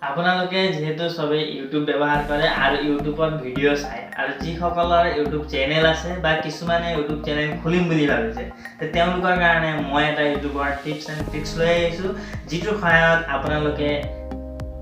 আপোনালোকে যেহেতু সবে ইউটিউব ব্যৱহাৰ কৰে আৰু ইউটিউবত ভিডিঅ' চায় আৰু যিসকলৰ ইউটিউব চেনেল আছে বা কিছুমানে ইউটিউব চেনেল খুলিম বুলি ভাবিছে তেওঁলোকৰ কাৰণে মই এটা ইউটিউবৰ টিপছ এণ্ড ট্ৰিক্স লৈ আহিছোঁ যিটোৰ সহায়ত আপোনালোকে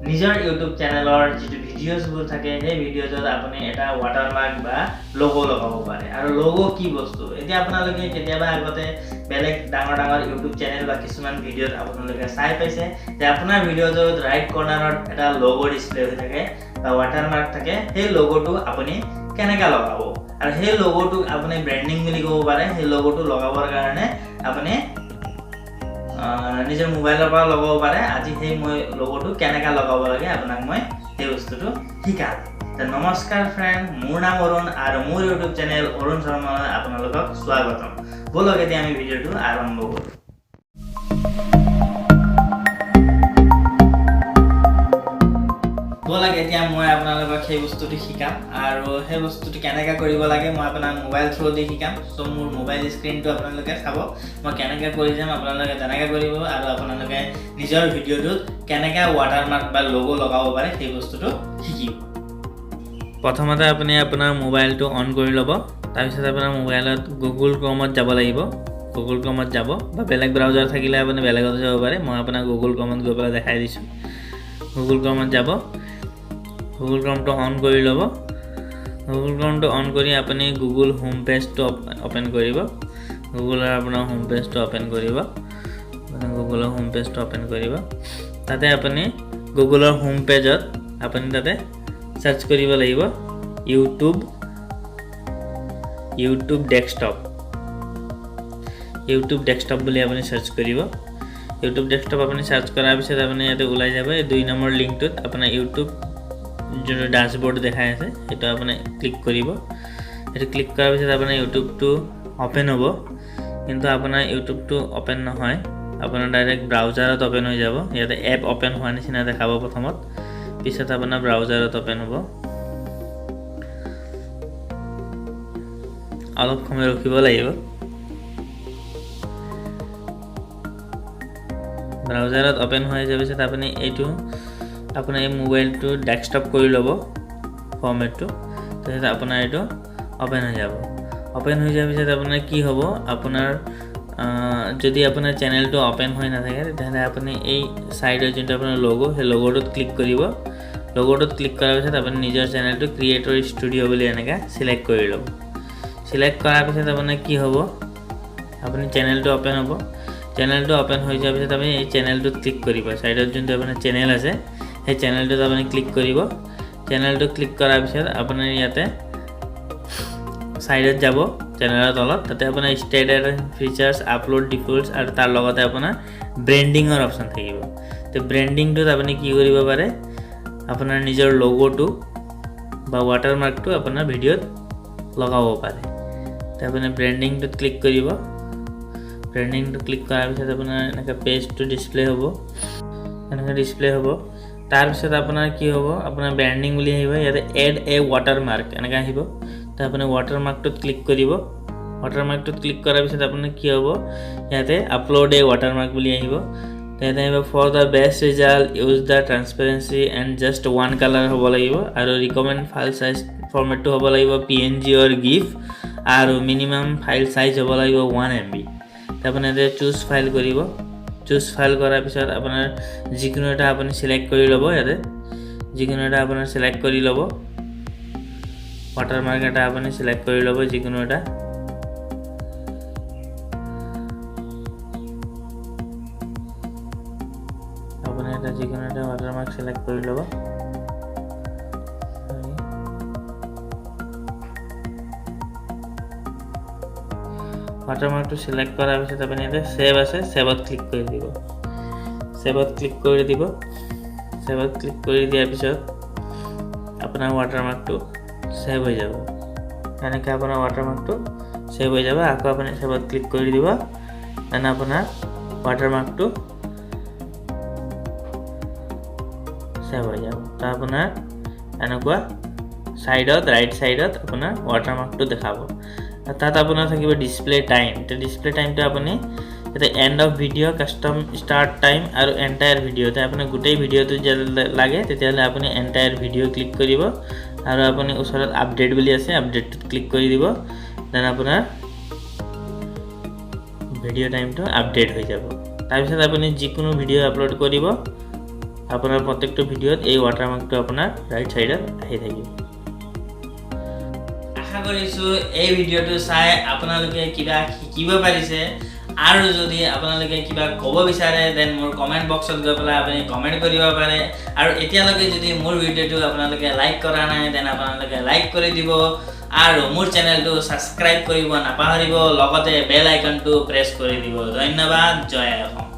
নিজৰ ইউটিউব চেনেলৰ যিটো ভিডিঅ'ছবোৰ থাকে সেই ভিডিঅ'ছত আপুনি এটা ৱাটাৰমাৰ্ক বা লোগো লগাব পাৰে আৰু লোগো কি বস্তু এতিয়া আপোনালোকে কেতিয়াবা আগতে বেলেগ ডাঙৰ ইউটিউব চেনেল বা কিছুমান ভিডিঅ'ত আপোনালোকে চাই পাইছে যে আপোনাৰ ভিডিঅ'টোত ৰাইট কৰ্নাৰত এটা লোগো ডিসপ্লে হৈ থাকে বা ৱাটাৰমাৰ্ক থাকে সেই লোগোটো আপুনি কেনেকৈ লগাব আৰু সেই লোগোটো আপুনি ব্ৰেণ্ডিং বুলি ক'ব পাৰে সেই লোগোটো লগাবৰ কাৰণে আপুনি নিজৰ মোবাইলৰ পৰা লগাব পাৰে আজি সেই মই লোগোটো কেনেকৈ লগাব লাগে আপোনাক মই সেই বস্তুটো শিকাম নমস্কাৰ ফ্ৰেণ্ড মোৰ নাম অৰুণ আৰু মোৰ ইউটিউব চেনেল অৰুণ শৰ্মালৈ আপোনালোকক স্বাগতম বলক এতিয়া আমি ভিডিঅ'টো আৰম্ভ কৰোঁ বলক এতিয়া মই আপোনালোকক সেই বস্তুটো শিকাম আৰু সেই বস্তুটো কেনেকৈ কৰিব লাগে মই আপোনাক মোবাইল থ্ৰু দি শিকাম সো মোৰ মোবাইল স্ক্ৰীনটো আপোনালোকে চাব মই কেনেকৈ কৰি যাম আপোনালোকে তেনেকৈ কৰিব আৰু আপোনালোকে নিজৰ ভিডিঅ'টোত কেনেকৈ ৱাটাৰমাৰ্ক বা লোগো লগাব পাৰে সেই বস্তুটো শিকিব প্ৰথমতে আপুনি আপোনাৰ মোবাইলটো অন কৰি ল'ব তাৰপিছত আপোনাৰ মোবাইলত গুগল ক্ৰমত যাব লাগিব গুগল ক্ৰমত যাব বা বেলেগ ব্ৰাউজাৰ থাকিলে আপুনি বেলেগত যাব পাৰে মই আপোনাক গুগল ক্ৰমত গৈ পেলাই দেখাই দিছোঁ গুগল ক্ৰমত যাব গুগল ক্ৰমটো অন কৰি ল'ব গুগল ক্ৰমটো অন কৰি আপুনি গুগল হোম পেজটো ওপেন কৰিব গুগলৰ আপোনাৰ হোম পেজটো ওপেন কৰিব মানে গুগলৰ হোম পেজটো ওপেন কৰিব তাতে আপুনি গুগলৰ হোম পেজত আপুনি তাতে সাৰ্চ কৰিব লাগিব ইউটিউব ডেস্কটপ বুলি আপুনি সাৰ্চ কৰিব ইউটিউব ডেস্কটপ আপুনি সাৰ্চ কৰাৰ পিছত আপুনি ইয়াতে ওলাই যাব এই 2 নম্বৰ লিংকটোত আপোনাৰ ইউটিউব যোনটো ড্যাশবোৰ্ড দেখাই আছে এটা আপুনি ক্লিক কৰিব এটা ক্লিক কৰাৰ পিছত আপোনাৰ ইউটিউবটো ওপেন হ'ব কিন্তু আপোনাৰ ইউটিউবটো ওপেন নহয় আপোনাৰ ডাইৰেক্ট ব্ৰাউজাৰত ওপেন হৈ যাব ইয়াতে এপ ওপেন হোৱা নিচিনা দেখাব প্ৰথমত পিছত আপোনাৰ ব্ৰাউজাৰত ওপেন হ'ব অলপ সময় ৰখিব লাগিব ব্ৰাউজাৰত ওপেন হৈ যোৱাৰ পিছত আপুনি এইটো আপোনাৰ এই মোবাইলটো ডেস্কটপ কৰি ল'ব ফৰ্মেটটো তাৰপিছত আপোনাৰ এইটো ওপেন হৈ যাব ওপেন হৈ যোৱাৰ পিছত আপোনাৰ কি হ'ব আপোনাৰ যদি আপোনাৰ চেনেলটো ওপেন হৈ নাথাকে তেতিয়াহ'লে আপুনি এই সাইডৰ যোনটো আপোনাৰ লোগো সেই লোগোটোত ক্লিক কৰিব লোগোটোত ক্লিক কৰাৰ পিছত আপুনি নিজৰ চেনেলটো ক্ৰিয়েটৰ ষ্টুডিঅ' বুলি এনেকৈ সিলেক্ট কৰি ল'ব সিলেক্ট কৰাৰ পিছত আপোনাৰ কি হ'ব আপুনি চেনেলটো ওপেন হ'ব চেনেলটো ওপেন হৈ যোৱাৰ পিছত আপুনি এই চেনেলটোত ক্লিক কৰিব সাইডত যোনটো আপোনাৰ চেনেল আছে সেই চেনেলটোত আপুনি ক্লিক কৰিব চেনেলটো ক্লিক কৰাৰ পিছত আপোনাৰ ইয়াতে সাইডত যাব চেনেলৰ তলত তাতে আপোনাৰ ষ্টেটাছ ফিচাৰ্ছ আপলোড ডিফল্টছ আৰু তাৰ লগতে আপোনাৰ ব্ৰেণ্ডিঙৰ অপচন থাকিব তো ব্ৰেণ্ডিংটোত আপুনি কি কৰিব পাৰে আপোনাৰ নিজৰ লোগোটো বা ৱাটাৰমাৰ্কটো আপোনাৰ ভিডিঅ'ত লগাব পাৰে তো আপুনি ব্ৰেণ্ডিংটোত ক্লিক কৰিব ব্ৰেণ্ডিংটো ক্লিক কৰাৰ পিছত আপোনাৰ এনেকৈ পেজটো ডিসপ্লে হ'ব এনেকৈ ডিসপ্লে হ'ব তাৰপিছত আপোনাৰ কি হ'ব আপোনাৰ ব্ৰেণ্ডিং বুলি আহিব ইয়াতে এড এ ৱাটাৰমাৰ্ক এনেকৈ আহিব তো আপুনি ৱাটাৰমাৰ্কটোত ক্লিক কৰিব ৱাটাৰমাৰ্কটোত ক্লিক কৰাৰ পিছত আপোনাৰ কি হ'ব ইয়াতে আপলোড এ ৱাটাৰমাৰ্ক বুলি আহিব ইয়াতে আহিব for the best result use the transparency and just one colour হ'ব লাগিব আৰু ৰিকমেণ্ড ফাইল সাইজ ফৰ্মেটটো হ'ব লাগিব PNG অৰ GIF আৰু মিনিমাম ফাইল সাইজ হ'ব লাগিব 1 MB তো আপুনি ইয়াতে চুজ ফাইল কৰিব চুজ ফাইল কৰাৰ পিছত আপোনাৰ যিকোনো এটা আপুনি সিলেক্ট কৰি ল'ব ইয়াতে যিকোনো এটা আপোনাৰ সিলেক্ট কৰি ল'ব ৱাটাৰমাৰ্ক এটা আপুনি সিলেক্ট কৰি ল'ব যিকোনো এটা আপুনি এটা যিকোনো এটা ৱাটাৰমাৰ্ক সিলেক্ট কৰি ল'ব ৱাটাৰমাৰ্কটো সিলেক্ট কৰাৰ পিছত আপুনি ইয়াতে সেভ আছে সেভত ক্লিক কৰি দিব সেভত ক্লিক কৰি দিব সেভত ক্লিক কৰি দিয়াৰ পিছত আপোনাৰ ৱাটাৰমাৰ্কটো সেভ হৈ যাব এনেকৈ আপোনাৰ ৱাটাৰমাৰ্কটো সেভ হৈ যাব আকৌ আপুনি সেভত ক্লিক কৰি দিব এনে আপোনাৰ ৱাটাৰমাৰ্কটো সেভ হৈ যাব তো আপোনাৰ এনেকুৱা সাইডত ৰাইট সাইডত আপোনাৰ ৱাটাৰমাৰ্কটো দেখাব তাত আপোনাৰ থাকিব ডিসপ্লে টাইম তো ডিসপ্লে টাইমটো আপুনি ইয়াতে and of video' custom start time আৰু এণ্টায়াৰ ভিডিঅ' আপোনাৰ গোটেই ভিডিঅ'টো যে লাগে তেতিয়াহ'লে আপুনি এণ্টায়াৰ ভিডিঅ' ক্লিক কৰিব আৰু আপুনি ওচৰত আপডেট বুলি আছে আপডেটটোত ক্লিক কৰি দিব দেন আপোনাৰ ভিডিঅ' টাইমটো আপডেট হৈ যাব তাৰপিছত আপুনি যিকোনো ভিডিঅ' আপলোড কৰিব আপোনাৰ প্ৰত্যেকটো ভিডিঅ'ত এই ৱাটাৰমাৰ্কটো আপোনাৰ ৰাইট সাইডত আহি থাকিব আশা কৰিছোঁ এই ভিডিঅ'টো চাই আপোনালোকে কিবা শিকিব পাৰিছে আৰু যদি আপোনালোকে কিবা ক'ব বিচাৰে দেন মোৰ কমেণ্ট বক্সত গৈ পেলাই আপুনি কমেণ্ট কৰিব পাৰে আৰু এতিয়ালৈকে যদি মোৰ ভিডিঅ'টো আপোনালোকে লাইক কৰা নাই দেন আপোনালোকে লাইক কৰি দিব আৰু মোৰ চেনেলটো সাবস্ক্ৰাইব কৰিব নাপাহৰিব লগতে বেল আইকনটো প্ৰেছ কৰি দিব ধন্যবাদ জয় অসম